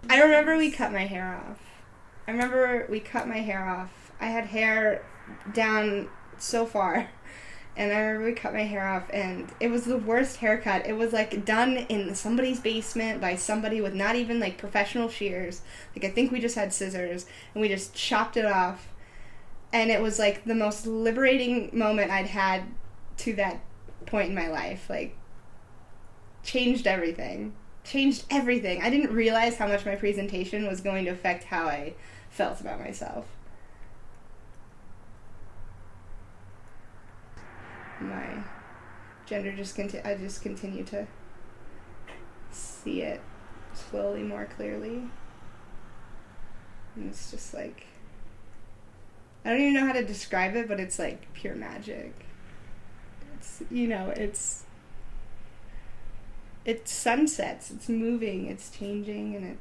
I remember we cut my hair off. I remember we cut my hair off. I had hair down so far. And I remember we cut my hair off, and it was the worst haircut. It was, like, done in somebody's basement by somebody with not even, like, professional shears. Like, I think we just had scissors, and we just chopped it off. And it was, like, the most liberating moment I'd had to that point in my life. Like, changed everything. Changed everything. I didn't realize how much my presentation was going to affect how I felt about myself. My gender I just continue to see it slowly more clearly. And it's just like, I don't even know how to describe it, but it's like pure magic. It's, it's sunsets, it's moving, it's changing, and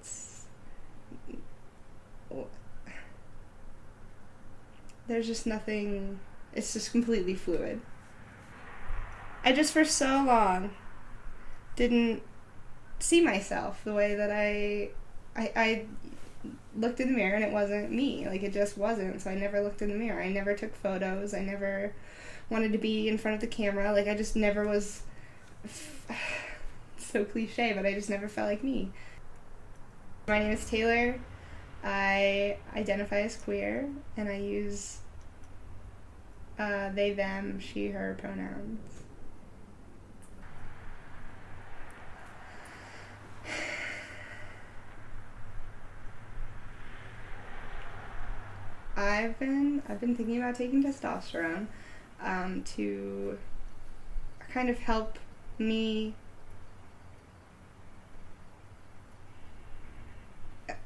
there's just nothing, it's just completely fluid. I just for so long didn't see myself the way that I looked in the mirror, and it wasn't me. Like, it just wasn't. So I never looked in the mirror. I never took photos. I never wanted to be in front of the camera. Like, I just never was so cliche, but I just never felt like me. My name is Taylor. I identify as queer, and I use they, them, she, her pronouns. I've been thinking about taking testosterone to kind of help me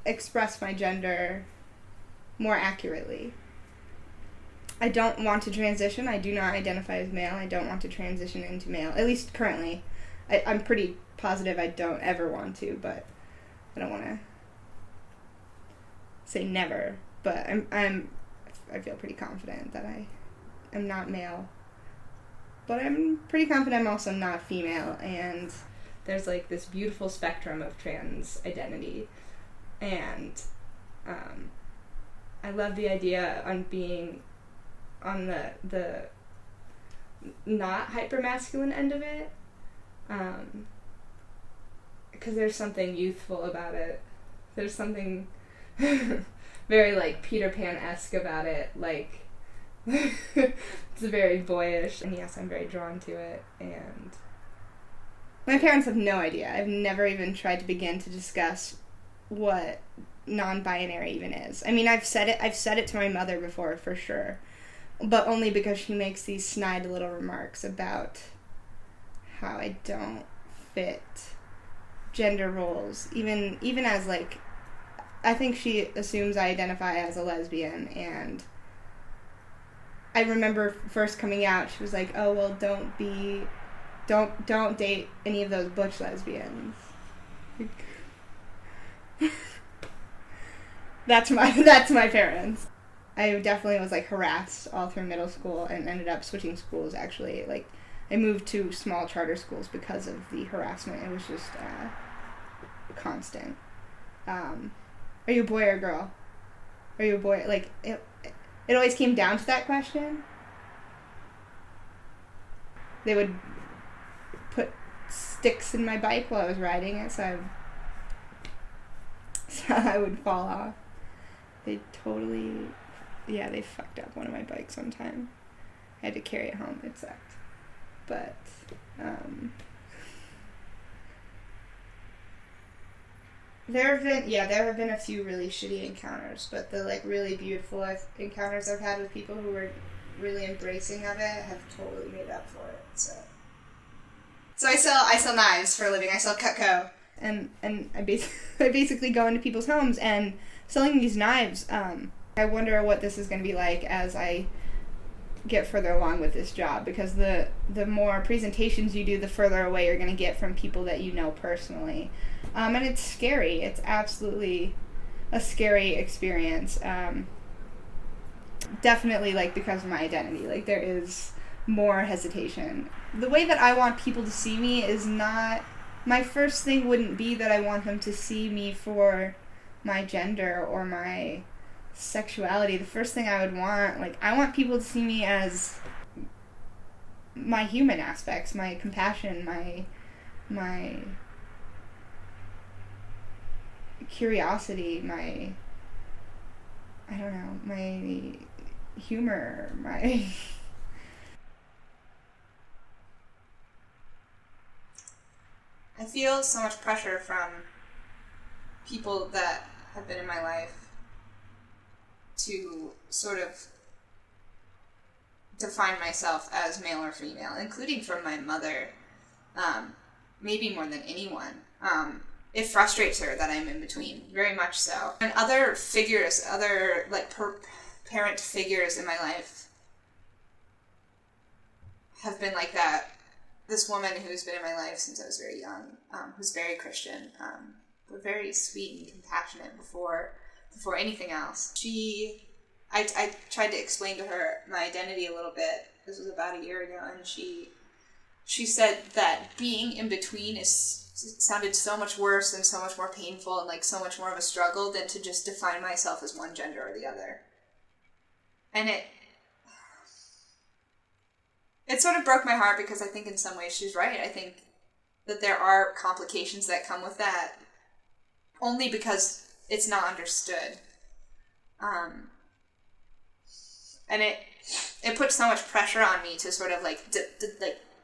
express my gender more accurately. I don't want to transition. I do not identify as male. I don't want to transition into male, at least currently. I'm pretty positive I don't ever want to, but I don't want to say never. But I feel pretty confident that I am not male. But I'm pretty confident I'm also not female, and there's like this beautiful spectrum of trans identity. And I love the idea on being on the not hypermasculine end of it, because there's something youthful about it. There's something very, like, Peter Pan-esque about it. Like, it's very boyish, and yes, I'm very drawn to it. And my parents have no idea. I've never even tried to begin to discuss what non-binary even is. I mean, I've said it to my mother before, for sure, but only because she makes these snide little remarks about how I don't fit gender roles, even as, like, I think she assumes I identify as a lesbian. And I remember first coming out, she was like, "Oh, well, don't date any of those butch lesbians." That's my parents. I definitely was, like, harassed all through middle school and ended up switching schools, actually. Like, I moved to small charter schools because of the harassment. It was just constant. Are you a boy or a girl? Are you a boy? Like, it always came down to that question. They would put sticks in my bike while I was riding it, so I would fall off. They fucked up one of my bikes one time. I had to carry it home. It sucked. But, there have been a few really shitty encounters, but the, like, really beautiful encounters I've had with people who were really embracing of it have totally made up for it. So I sell knives for a living. I sell Cutco, and I basically go into people's homes and selling these knives. I wonder what this is going to be like as I get further along with this job, because the more presentations you do, the further away you're going to get from people that you know personally. And it's scary. It's absolutely a scary experience. Definitely, like, because of my identity. Like, there is more hesitation. The way that I want people to see me is not... My first thing wouldn't be that I want them to see me for my gender or my sexuality, the first thing I would want, like, I want people to see me as my human aspects, my compassion, my curiosity, my, I don't know, my humor, my I feel so much pressure from people that have been in my life to sort of define myself as male or female, including from my mother, maybe more than anyone. It frustrates her that I'm in between, very much so. And other figures, other like parent figures in my life have been like that. This woman who's been in my life since I was very young, who's very Christian, but very sweet and compassionate before anything else. I tried to explain to her my identity a little bit. This was about a year ago, and she said that being in between sounded so much worse and so much more painful and like so much more of a struggle than to just define myself as one gender or the other. And it sort of broke my heart because I think in some ways she's right. I think that there are complications that come with that only because it's not understood. And it puts so much pressure on me to sort of like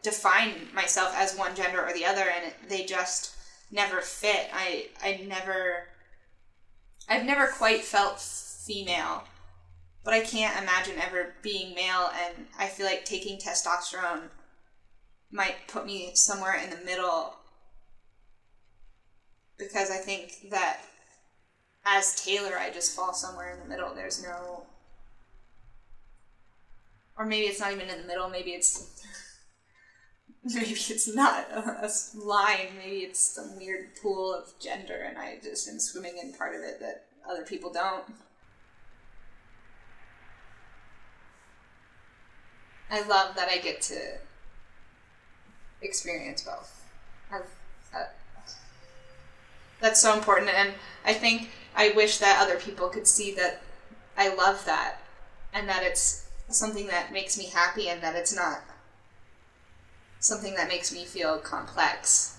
define myself as one gender or the other, and they just never fit. I've never quite felt female, but I can't imagine ever being male, and I feel like taking testosterone might put me somewhere in the middle, because I think that as Taylor, I just fall somewhere in the middle. There's no, or maybe it's not even in the middle, maybe it's not a line, maybe it's some weird pool of gender, and I just am swimming in part of it that other people don't. I love that I get to experience both. That's so important, and I wish that other people could see that I love that, and that it's something that makes me happy, and that it's not something that makes me feel complex.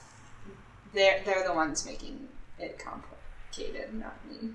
They're the ones making it complicated, not me.